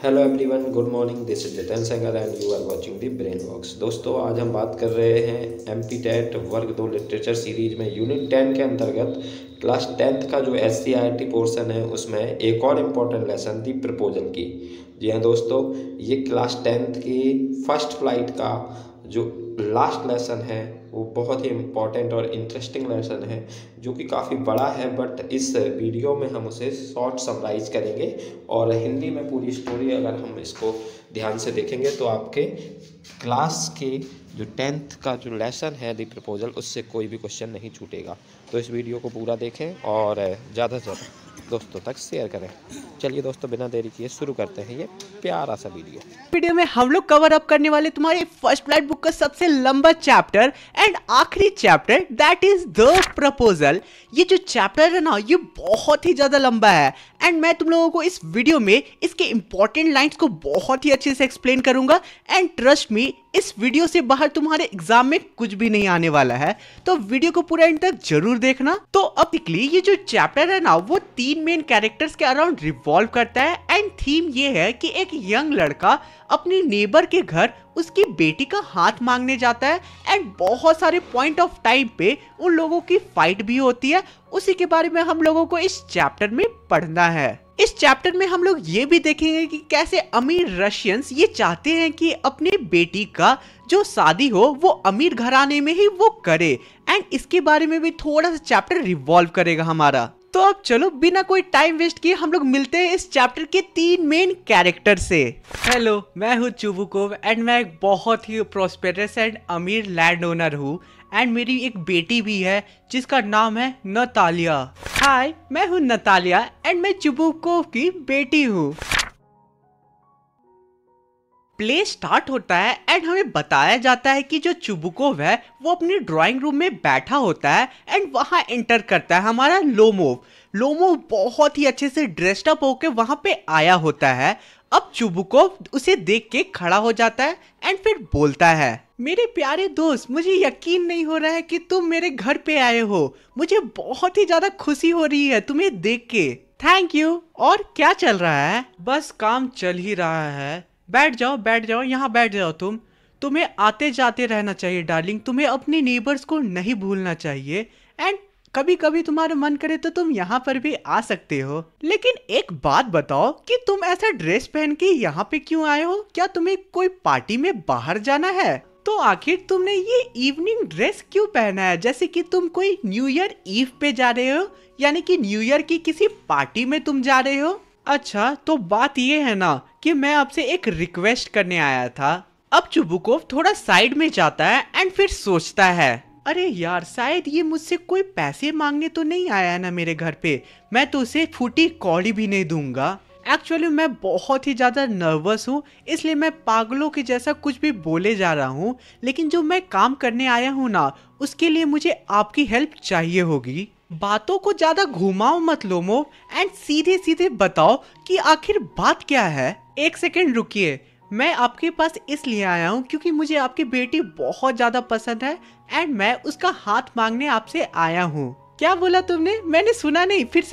Hello everyone, good morning. This is Jiten Sengar and you are watching the brain box. दोस्तों, आज हम बात कर रहे हैं एमपी टेट वर्ग 2 लिटरेचर सीरीज में यूनिट 10 के अंतर्गत क्लास 10th का जो एससीईआरटी पोर्शन है उसमें एक और इम्पॉर्टेंट लेसन थी प्रपोजल की। जी हाँ दोस्तों, ये क्लास 10th की फर्स्ट फ्लाइट का जो लास्ट लेसन है वो बहुत ही इम्पॉर्टेंट और इंटरेस्टिंग लेसन है जो कि काफ़ी बड़ा है, बट इस वीडियो में हम उसे शॉर्ट समराइज करेंगे और हिंदी में पूरी स्टोरी अगर हम इसको ध्यान से देखेंगे तो आपके क्लास के जो 10th का जो लेसन है दी प्रपोजल उससे कोई भी क्वेश्चन नहीं छूटेगा। तो इस वीडियो को पूरा देखें और ज़्यादा से ज़्यादा दोस्तों तक शेयर करें। चलिए दोस्तों, बिना देरी किए शुरू करते हैं ये प्यारा सा वीडियो में हम लोग कवर अप करने वाले तुम्हारे फर्स्ट फ्लाइट बुक का सबसे लंबा चैप्टर एंड आखिरी chapter, that is the proposal. ये जो चैप्टर है ना, ये बहुत ही ज्यादा लंबा है एंड मैं तुम लोगों को इस वीडियो में इसके इंपॉर्टेंट लाइंस को बहुत ही अच्छे से एक्सप्लेन करूंगा एंड ट्रस्ट मी, इस वीडियो से बाहर तुम्हारे एग्जाम में कुछ भी नहीं आने वाला है, तो वीडियो को पूरा एंड तक जरूर देखना। तो अब ये जो चैप्टर है ना, वो 3 मेन कैरेक्टर्स के अराउंड रिवॉल्व करता है एंड थीम ये है कि एक यंग लड़का अपने नेबर के घर उसकी बेटी का हाथ मांगने जाता है एंड बहुत सारे पॉइंट ऑफ टाइम पे उन लोगों की फाइट भी होती है। उसी के बारे में हम लोगों को इस चैप्टर में पढ़ना है। इस चैप्टर में हम लोग ये भी देखेंगे कि कैसे अमीर रशियंस ये चाहते हैं कि अपनी बेटी का जो शादी हो वो अमीर घराने में ही वो करे एंड इसके बारे में भी थोड़ा सा चैप्टर रिवॉल्व करेगा हमारा। तो अब चलो बिना कोई टाइम वेस्ट किए हम लोग मिलते हैं इस चैप्टर के 3 मेन कैरेक्टर से। हेलो, मैं हूँ चुबुकोव एंड मैं एक बहुत ही प्रॉस्पेरस एंड अमीर लैंड ओनर हूँ एंड मेरी एक बेटी भी है जिसका नाम है नतालिया। हाय, मैं हूँ नतालिया एंड मैं चुबुकोव की बेटी हूँ। प्ले स्टार्ट होता है एंड हमें बताया जाता है कि जो चुबुकोव है वो अपनी ड्राइंग रूम में बैठा होता है एंड वहां एंटर करता है हमारा लोमोव। लोमोव बहुत ही अच्छे से ड्रेस्ड अप होके वहां पे आया होता है। अब चुबुकोव उसे देख के खड़ा हो जाता है एंड फिर बोलता है, मेरे प्यारे दोस्त, मुझे यकीन नहीं हो रहा है कि तुम मेरे घर पे आए हो। मुझे बहुत ही ज्यादा खुशी हो रही है तुम्हें देख के। Thank you. और क्या चल रहा है? बस काम चल ही रहा है। बैठ जाओ, यहाँ बैठ जाओ। तुम्हें आते जाते रहना चाहिए डार्लिंग, तुम्हें अपने नेबर्स को नहीं भूलना चाहिए एंड कभी कभी तुम्हारा मन करे तो तुम यहाँ पर भी आ सकते हो। लेकिन एक बात बताओ कि तुम ऐसा ड्रेस पहन के यहाँ पे क्यों आए हो? क्या तुम्हें कोई पार्टी में बाहर जाना है? तो आखिर तुमने ये इवनिंग ड्रेस क्यों पहना है, जैसे कि तुम कोई न्यू ईयर ईव पे जा रहे हो, यानी कि न्यू ईयर की किसी पार्टी में तुम जा रहे हो? अच्छा, तो बात ये है ना कि मैं आपसे एक रिक्वेस्ट करने आया था। अब चुबुकोव थोड़ा साइड में जाता है एंड फिर सोचता है, अरे यार, शायद ये मुझसे कोई पैसे मांगने तो नहीं आया है ना मेरे घर पे। मैं तो उसे फूटी कौड़ी भी नहीं दूंगा। एक्चुअली मैं बहुत ही ज्यादा नर्वस हूँ, इसलिए मैं पागलों के जैसा कुछ भी बोले जा रहा हूँ, लेकिन जो मैं काम करने आया हूँ ना, उसके लिए मुझे आपकी हेल्प चाहिए होगी। बातों को ज्यादा घुमाओ मत लोमो एंड सीधे सीधे बताओ कि आखिर बात क्या है। एक सेकंड रुकिए, मैं आपके पास इसलिए आया हूँ क्योंकि मुझे आपकी बेटी बहुत ज्यादा पसंद है एंड मैं उसका हाथ मांगने आपसे आया हूँ। क्या बोला तुमने? मैंने सुना नहीं, फिर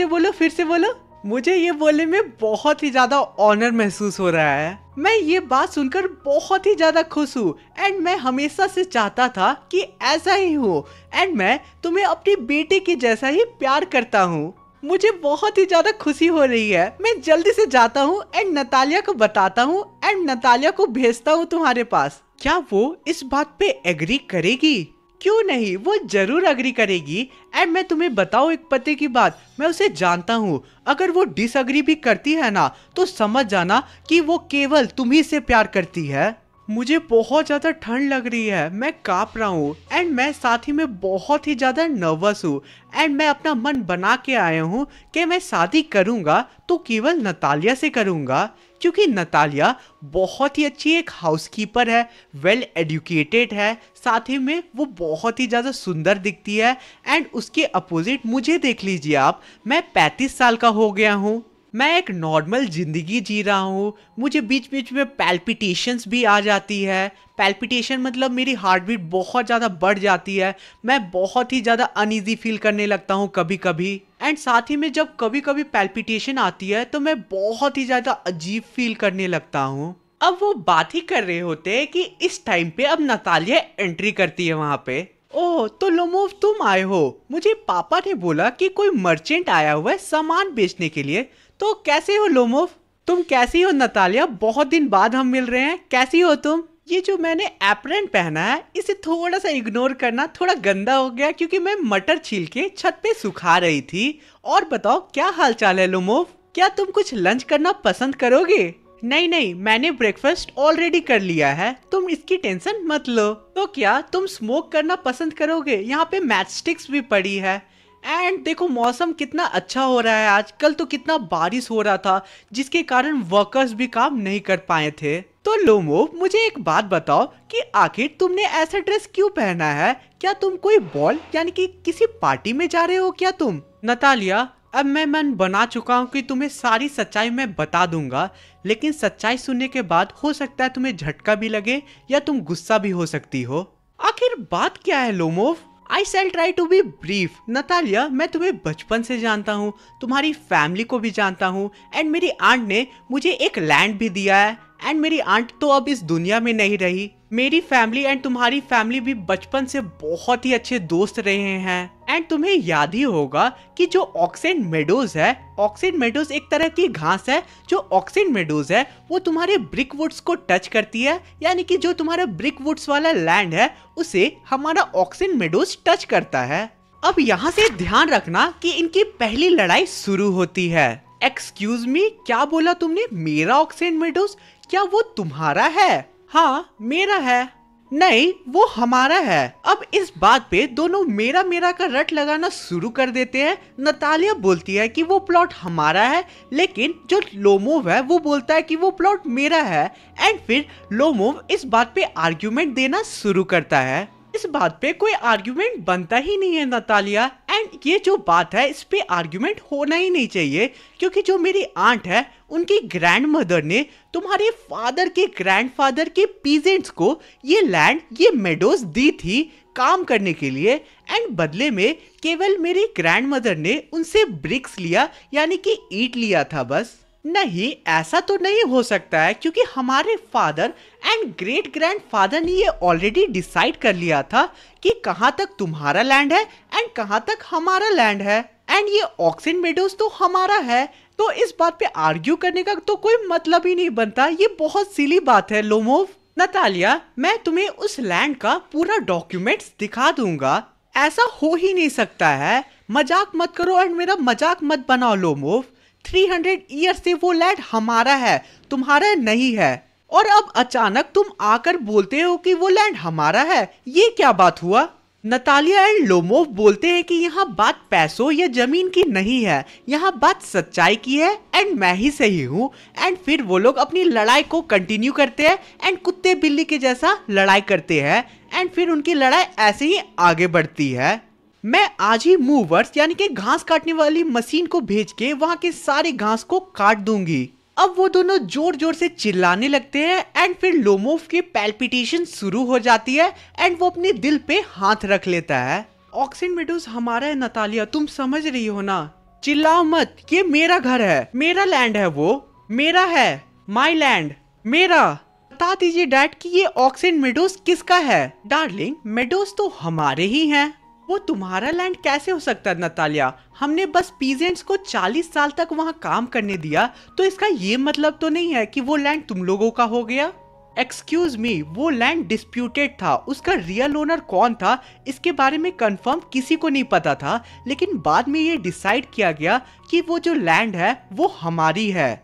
से बोलो। मुझे ये बोलने में बहुत ही ज्यादा ऑनर महसूस हो रहा है। मैं ये बात सुनकर बहुत ही ज्यादा खुश हूँ एंड मैं हमेशा से चाहता था कि ऐसा ही हो एंड मैं तुम्हें अपनी बेटी के जैसा ही प्यार करता हूँ। मुझे बहुत ही ज्यादा खुशी हो रही है। मैं जल्दी से जाता हूँ एंड नतालिया को बताता हूँ एंड नतालिया को भेजता हूँ तुम्हारे पास। क्या वो इस बात पे एग्री करेगी? क्यों नहीं, वो जरूर अग्री करेगी एंड मैं तुम्हें बताऊं एक पते की बात, मैं उसे जानता हूँ। अगर वो डिसअग्री भी करती है ना तो समझ जाना कि वो केवल तुम्ही से प्यार करती है। मुझे बहुत ज्यादा ठंड लग रही है, मैं कांप रहा हूँ एंड मैं साथ ही में बहुत ही ज्यादा नर्वस हूँ एंड मैं अपना मन बना के आया हूँ कि मैं शादी करूँगा तो केवल नतालिया से करूँगा, क्योंकि नतालिया बहुत ही अच्छी एक हाउसकीपर है, वेल एजुकेटेड है, साथ ही में वो बहुत ही ज़्यादा सुंदर दिखती है एंड उसके अपोजिट मुझे देख लीजिए आप, मैं 35 साल का हो गया हूँ। मैं एक नॉर्मल जिंदगी जी रहा हूँ, मुझे बीच बीच में पैल्पिटेशंस भी आ जाती है। पैल्पिटेशन मतलब मेरी हार्ट बीट बहुत ज़्यादा बढ़ जाती है, मैं बहुत ही ज़्यादा अनईजी फील करने लगता हूँ कभी कभी। एंड साथ ही में जब कभी कभी पैल्पिटेशन आती है तो मैं बहुत ही ज़्यादा अजीब फील करने लगता हूँ। अब वो बात ही कर रहे होते हैं कि इस टाइम पे अब नतालिया एंट्री करती है वहाँ पे। ओह, तो लोमोव तुम आए हो। मुझे पापा ने बोला कि कोई मर्चेंट आया हुआ है सामान बेचने के लिए। तो कैसे हो लोमोव? तुम कैसी हो नतालिया? बहुत दिन बाद हम मिल रहे हैं, कैसी हो तुम? ये जो मैंने एप्रन पहना है इसे थोड़ा सा इग्नोर करना, थोड़ा गंदा हो गया क्योंकि मैं मटर छील के छत पे सुखा रही थी। और बताओ क्या हाल चाल है लोमोव? क्या तुम कुछ लंच करना पसंद करोगे? नहीं नहीं, मैंने ब्रेकफास्ट ऑलरेडी कर लिया है, तुम इसकी टेंशन मत लो। तो क्या तुम स्मोक करना पसंद करोगे? यहाँ पे मैच स्टिक्स भी पड़ी है। एंड देखो मौसम कितना अच्छा हो रहा है आज, कल तो कितना बारिश हो रहा था जिसके कारण वर्कर्स भी काम नहीं कर पाए थे। तो लोमोव मुझे एक बात बताओ कि आखिर तुमने ऐसा ड्रेस क्यों पहना है? क्या तुम कोई बॉल यानी कि किसी पार्टी में जा रहे हो क्या तुम? नतालिया, अब मैं मन बना चुका हूँ कि तुम्हें सारी सच्चाई मैं बता दूंगा, लेकिन सच्चाई सुनने के बाद हो सकता है तुम्हें झटका भी लगे या तुम गुस्सा भी हो सकती हो। आखिर बात क्या है Lomov? I shall try to be brief. Natalia, मैं तुम्हें बचपन से जानता हूँ, तुम्हारी फैमिली को भी जानता हूँ, एंड मेरी आंट ने मुझे एक लैंड भी दिया है। एंड मेरी आंट तो अब इस दुनिया में नहीं रही। मेरी फैमिली एंड तुम्हारी फैमिली भी बचपन से बहुत ही अच्छे दोस्त रहे हैं। एंड तुम्हें याद ही होगा कि जो ऑक्सेन मेडोज है, ऑक्सेन मेडोज एक तरह की घास है। जो ऑक्सेन मेडोज है वो तुम्हारे ब्रिक वुड्स को टच करती है, यानी कि जो तुम्हारा ब्रिक वुड्स वाला लैंड है उसे हमारा ऑक्सेन मेडोज टच करता है। अब यहाँ से ध्यान रखना कि इनकी पहली लड़ाई शुरू होती है। एक्सक्यूज मी, क्या बोला तुमने? मेरा ऑक्सेन मेडोज? क्या वो तुम्हारा है? हाँ मेरा है। नहीं, वो हमारा है। अब इस बात पे दोनों मेरा मेरा का रट लगाना शुरू कर देते हैं। नतालिया बोलती है कि वो प्लॉट हमारा है, लेकिन जो लोमोव है वो बोलता है कि वो प्लॉट मेरा है। एंड फिर लोमोव इस बात पे आर्ग्यूमेंट देना शुरू करता है। इस बात पे कोई आर्ग्यूमेंट बनता ही नहीं है नतालिया। एंड ये जो बात है इस पे आर्ग्यूमेंट होना ही नहीं चाहिए, क्योंकि जो मेरी आंट है उनकी ग्रैंड मदर ने तुम्हारे फादर के ग्रैंडफादर के पीजेंट्स को ये लैंड, ये मेडोज दी थी काम करने के लिए। एंड बदले में केवल मेरी ग्रैंड मदर ने उनसे ब्रिक्स लिया, यानी कि ईंट लिया था बस। नहीं, ऐसा तो नहीं हो सकता है, क्योंकि हमारे फादर एंड ग्रेट ग्रैंडफादर ने ये ऑलरेडी डिसाइड कर लिया था कि कहाँ तक तुम्हारा लैंड है एंड कहाँ तक हमारा लैंड है। एंड ये ऑक्सेन मेडोज तो हमारा है, तो इस बात पे आर्ग्यू करने का तो कोई मतलब ही नहीं बनता। ये बहुत सिली बात है लोमोव। नतालिया, मैं तुम्हें उस लैंड का पूरा डॉक्यूमेंट्स दिखा दूंगा। ऐसा हो ही नहीं सकता है, मजाक मत करो एंड मेरा मजाक मत बनाओ लोमोव। 300 ईयर से वो लैंड हमारा है, तुम्हारा नहीं है। और अब अचानक तुम आकर बोलते हो कि वो लैंड हमारा है, ये क्या बात हुआ? नतालिया एंड लोमोव बोलते हैं कि यहाँ बात पैसों या जमीन की नहीं है, यहाँ बात सच्चाई की है एंड मैं ही सही हूँ। एंड फिर वो लोग अपनी लड़ाई को कंटिन्यू करते हैं एंड कुत्ते बिल्ली के जैसा लड़ाई करते हैं। एंड फिर उनकी लड़ाई ऐसे ही आगे बढ़ती है। मैं आज ही मूवर्स यानी कि घास काटने वाली मशीन को भेज के वहाँ के सारी घास को काट दूंगी। अब वो दोनों जोर जोर से चिल्लाने लगते हैं एंड फिर लोमोव की पैल्पिटेशन शुरू हो जाती है एंड वो अपने दिल पे हाथ रख लेता है। ऑक्सेन मेडोज हमारा है नतालिया, तुम समझ रही हो ना? चिल्लाओ मत, ये मेरा घर है, मेरा लैंड है, वो मेरा है, माई लैंड, मेरा। बता दीजिए डैड कि ये ऑक्सेन मेडोज किसका है? डार्लिंग, मेडोज तो हमारे ही हैं। वो तुम्हारा लैंड कैसे हो सकता है नतालिया? हमने बस पीजेंट्स को 40 साल तक वहाँ काम करने दिया, तो इसका ये मतलब तो नहीं है कि वो लैंड तुम लोगों का हो गया। एक्सक्यूज मी, वो लैंड डिस्प्यूटेड था, उसका रियल ओनर कौन था इसके बारे में कंफर्म किसी को नहीं पता था, लेकिन बाद में ये डिसाइड किया गया कि वो जो लैंड है वो हमारी है।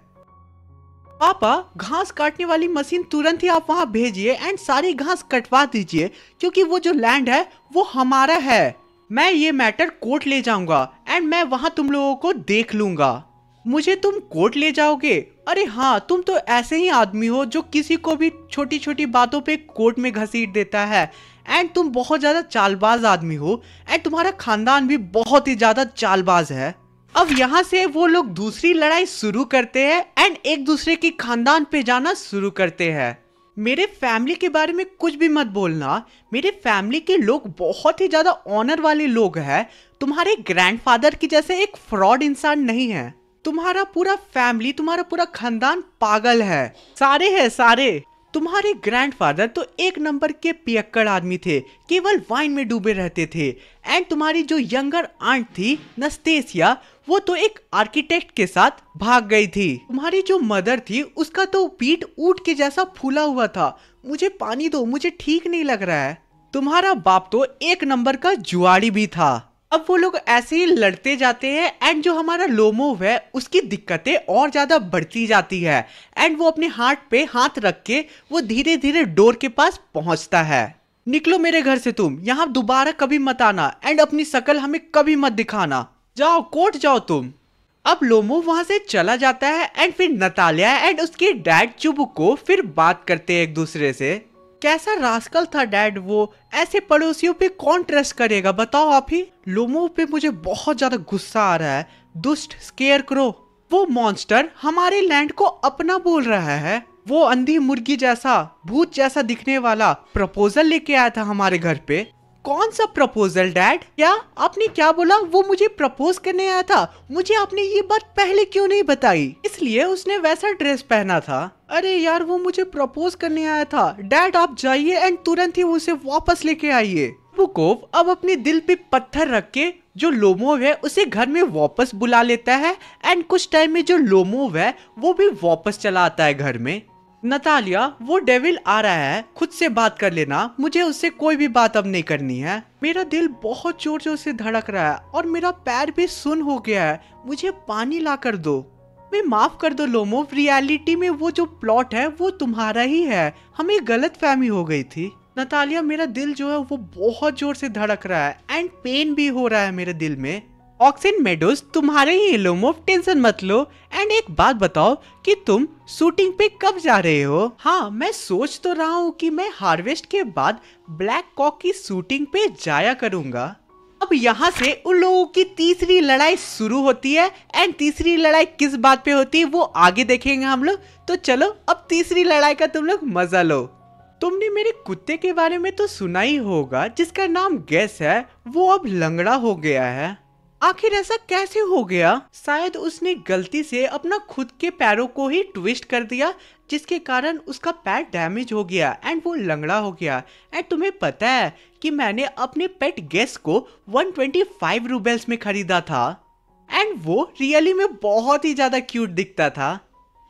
पापा, घास काटने वाली मशीन तुरंत ही आप वहाँ भेजिए एंड सारी घास कटवा दीजिए, क्योंकि वो जो लैंड है वो हमारा है। मैं ये मैटर कोर्ट ले जाऊंगा एंड मैं वहाँ तुम लोगों को देख लूंगा। मुझे तुम कोर्ट ले जाओगे? अरे हाँ, तुम तो ऐसे ही आदमी हो जो किसी को भी छोटी छोटी बातों पे कोर्ट में घसीट देता है। एंड तुम बहुत ज्यादा चालबाज आदमी हो एंड तुम्हारा खानदान भी बहुत ही ज्यादा चालबाज है। अब यहाँ से वो लोग दूसरी लड़ाई शुरू करते हैं एंड एक दूसरे की खानदान पे जाना शुरू करते हैं। मेरे फैमिली के बारे में कुछ भी मत बोलना, मेरे फैमिली के लोग बहुत ही ज्यादा ऑनर वाले लोग हैं। तुम्हारे ग्रैंडफादर की जैसे एक फ्रॉड इंसान नहीं है। तुम्हारा पूरा फैमिली, तुम्हारा पूरा खानदान पागल है, सारे हैं सारे। तुम्हारे ग्रैंडफादर तो एक नंबर के पियक्कड़ आदमी थे, केवल वाइन में डूबे रहते थे। एंड तुम्हारी जो यंगर आंट थी नस्तेसिया, वो तो एक आर्किटेक्ट के साथ भाग गई थी। तुम्हारी जो मदर थी उसका तो पीठ ऊंट के जैसा फूला हुआ था। मुझे पानी दो, मुझे ठीक नहीं लग रहा है। तुम्हारा बाप तो एक नंबर का जुआड़ी भी था। अब वो लोग ऐसे ही लड़ते जाते हैं एंड जो हमारा लोमोव है उसकी दिक्कतें और ज्यादा बढ़ती जाती है एंड वो अपने हाथ पे हाथ रख के वो धीरे धीरे डोर के पास पहुंचता है। निकलो मेरे घर से, तुम यहाँ दोबारा कभी मत आना एंड अपनी शक्ल हमें कभी मत दिखाना। जाओ, कोर्ट जाओ तुम। अब लोमोव वहां से चला जाता है एंड फिर नतालिया एंड उसके डैड चुबुको फिर बात करते हैं एक दूसरे से। कैसा रास्कल था डैड वो, ऐसे पड़ोसियों पे कौन ट्रस्ट करेगा, बताओ आप ही। लोमोव पे मुझे बहुत ज्यादा गुस्सा आ रहा है। दुष्ट स्केयरक्रो, वो मॉन्स्टर हमारे लैंड को अपना बोल रहा है। वो अंधी मुर्गी जैसा, भूत जैसा दिखने वाला प्रपोजल लेके आया था हमारे घर पे। कौन सा प्रपोजल डैड? क्या आपने क्या बोला? वो मुझे प्रपोज करने आया था। मुझे आपने ये बात पहले क्यों नहीं बताई? इसलिए उसने वैसा ड्रेस पहना था। अरे यार, वो मुझे प्रपोज करने आया था। डैड आप जाइए एंड तुरंत ही उसे वापस लेके आइए। बुकोव अब अपने दिल पे पत्थर रख के जो लोमोव है उसे घर में वापस बुला लेता है एंड कुछ टाइम में जो लोमोव है वो भी वापस चला आता है घर में। नतालिया, वो डेविल आ रहा है, खुद से बात कर लेना, मुझे उससे कोई भी बात अब नहीं करनी है। मेरा दिल बहुत जोर जोर से धड़क रहा है और मेरा पैर भी सुन्न हो गया है। मुझे पानी ला कर दो। मैं माफ कर दो लोमोव, रियलिटी में वो जो प्लॉट है वो तुम्हारा ही है। हमें गलत फहमी हो गई थी। नतालिया, मेरा दिल जो है वो बहुत जोर से धड़क रहा है एंड पेन भी हो रहा है मेरे दिल में। ऑक्सिन मेडोज तुम्हारे ही लोमोव, टेंशन मत लो। एंड एक बात बताओ कि तुम शूटिंग पे कब जा रहे हो? हाँ, मैं सोच तो रहा हूँ कि मैं हार्वेस्ट के बाद ब्लैक कॉक की शूटिंग पे जाया करूंगा। अब यहाँ से उन लोगों की तीसरी लड़ाई शुरू होती है एंड तीसरी लड़ाई किस बात पे होती है वो आगे देखेंगे हम लोग। तो चलो अब तीसरी लड़ाई का तुम लोग मजा लो। तुमने मेरे कुत्ते के बारे में तो सुना ही होगा जिसका नाम गैस है, वो अब लंगड़ा हो गया है। आखिर ऐसा कैसे हो गया? शायद उसने गलती से अपना खुद के पैरों को ही ट्विस्ट कर दिया जिसके कारण उसका पैर डैमेज हो गया एंड वो लंगड़ा हो गया। एंड तुम्हें पता है कि मैंने अपने पेट गेस को 125 रूबल्स में खरीदा था एंड वो रियली में बहुत ही ज्यादा क्यूट दिखता था।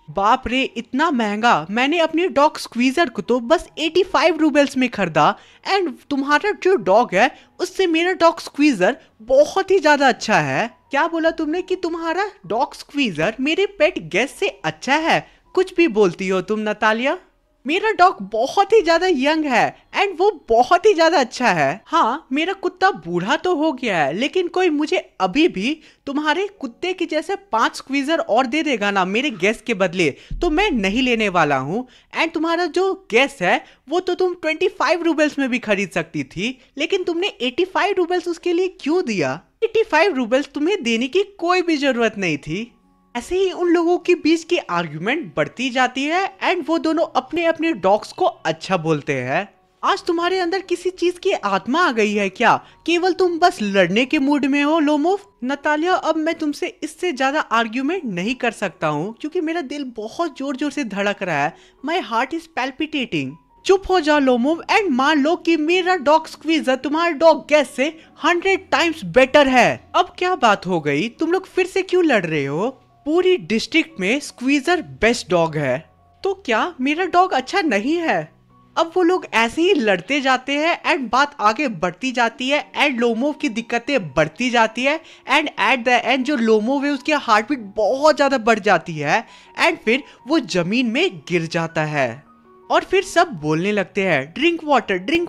बाप रे, इतना महंगा। मैंने अपने डॉग स्क्वीजर को तो बस 85 रूबल्स में खरीदा एंड तुम्हारा जो डॉग है उससे मेरा डॉग स्क्वीजर बहुत ही ज्यादा अच्छा है। क्या बोला तुमने कि तुम्हारा डॉग स्क्वीजर मेरे पेट गेस से अच्छा है? कुछ भी बोलती हो तुम नतालिया। मेरा डॉग बहुत ही ज्यादा यंग है एंड वो बहुत ही ज्यादा अच्छा है। हाँ, मेरा कुत्ता बूढ़ा तो हो गया है लेकिन कोई मुझे अभी भी तुम्हारे कुत्ते की जैसे 5 स्क्वीजर और दे देगा ना मेरे गैस के बदले, तो मैं नहीं लेने वाला हूँ। एंड तुम्हारा जो गैस है वो तो तुम 25 रूबल्स में भी खरीद सकती थी, लेकिन तुमने 85 रूबल्स उसके लिए क्यों दिया? 85 रूबल्स तुम्हें देने की कोई भी जरूरत नहीं थी। ऐसे ही उन लोगों के बीच की आर्ग्यूमेंट बढ़ती जाती है एंड वो दोनों अपने अपने डॉग्स को अच्छा बोलते हैं। आज तुम्हारे अंदर किसी चीज की आत्मा आ गई है क्या? केवल तुम बस लड़ने के मूड में हो लोमोव। नतालिया, अब मैं तुमसे इससे ज्यादा आर्ग्यूमेंट नहीं कर सकता हूँ क्योंकि मेरा दिल बहुत जोर जोर से धड़क रहा है। My heart is palpitating. चुप हो जाओ लोमोव एंड मान लो कि मेरा डॉग स्क्वीजर तुम्हारे डॉग गैस से 100 टाइम्स बेटर है। अब क्या बात हो गई? तुम लोग फिर से क्यों लड़ रहे हो? पूरी डिस्ट्रिक्ट में स्क्वीजर बेस्ट डॉग है, तो क्या मेरा डॉग अच्छा नहीं है? अब वो लोग ऐसे ही लड़ते जाते हैं एंड बात आगे बढ़ती जाती है एंड लोमोव की दिक्कतें बढ़ती जाती है एंड एट द एंड जो लोमोव है उसकी हार्ट बीट बहुत ज्यादा बढ़ जाती है एंड फिर वो जमीन में गिर जाता है और फिर सब बोलने लगते हैं, ड्रिंक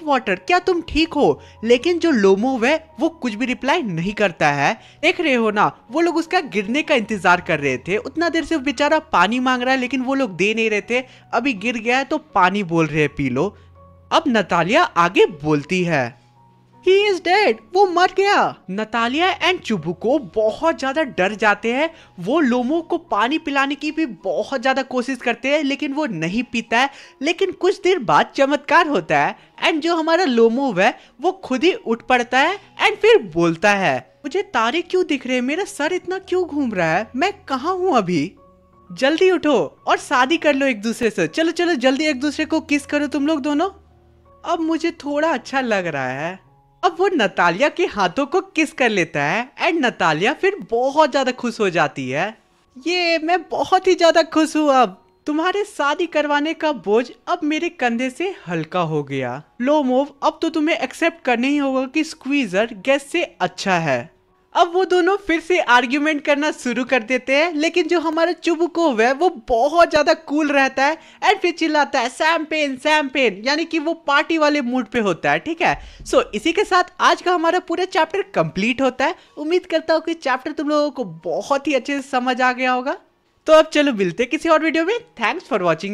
वाटर, क्या तुम ठीक हो? लेकिन जो लोमोव है वो कुछ भी रिप्लाई नहीं करता है। देख रहे हो ना, वो लोग उसका गिरने का इंतजार कर रहे थे। उतना देर से वो बेचारा पानी मांग रहा है लेकिन वो लोग दे नहीं रहे थे। अभी गिर गया है तो पानी बोल रहे हैं, पी लो। अब नतालिया आगे बोलती है, ही इज डेड, वो मर गया। नतालिया एंड चुबुको बहुत ज्यादा डर जाते हैं। वो लोमो को पानी पिलाने की भी बहुत ज्यादा कोशिश करते हैं लेकिन वो नहीं पीता है। लेकिन कुछ देर बाद चमत्कार होता है एंड जो हमारा लोमो है वो खुद ही उठ पड़ता है एंड फिर बोलता है, मुझे तारे क्यों दिख रहे हैं, मेरा सर इतना क्यों घूम रहा है, मैं कहाँ हूँ अभी। जल्दी उठो और शादी कर लो एक दूसरे से, चलो चलो जल्दी एक दूसरे को किस करो तुम लोग दोनों। अब मुझे थोड़ा अच्छा लग रहा है। अब वो नतालिया के हाथों को किस कर लेता है एंड नतालिया फिर बहुत ज्यादा खुश हो जाती है। ये मैं बहुत ही ज्यादा खुश हूँ, अब तुम्हारे शादी करवाने का बोझ अब मेरे कंधे से हल्का हो गया। लोमोव, अब तो तुम्हें एक्सेप्ट करना ही होगा कि स्क्वीजर गैस से अच्छा है। अब वो दोनों फिर से आर्ग्यूमेंट करना शुरू कर देते हैं लेकिन जो हमारा चुबुकोव है वो बहुत ज्यादा कूल रहता है एंड फिर चिल्लाता है शैंपेन शैंपेन, यानी कि वो पार्टी वाले मूड पे होता है। ठीक है, सो इसी के साथ आज का हमारा पूरा चैप्टर कंप्लीट होता है। उम्मीद करता हूँ कि चैप्टर तुम लोगों को बहुत ही अच्छे से समझ आ गया होगा। तो अब चलो मिलते किसी और वीडियो में। Thanks for watching.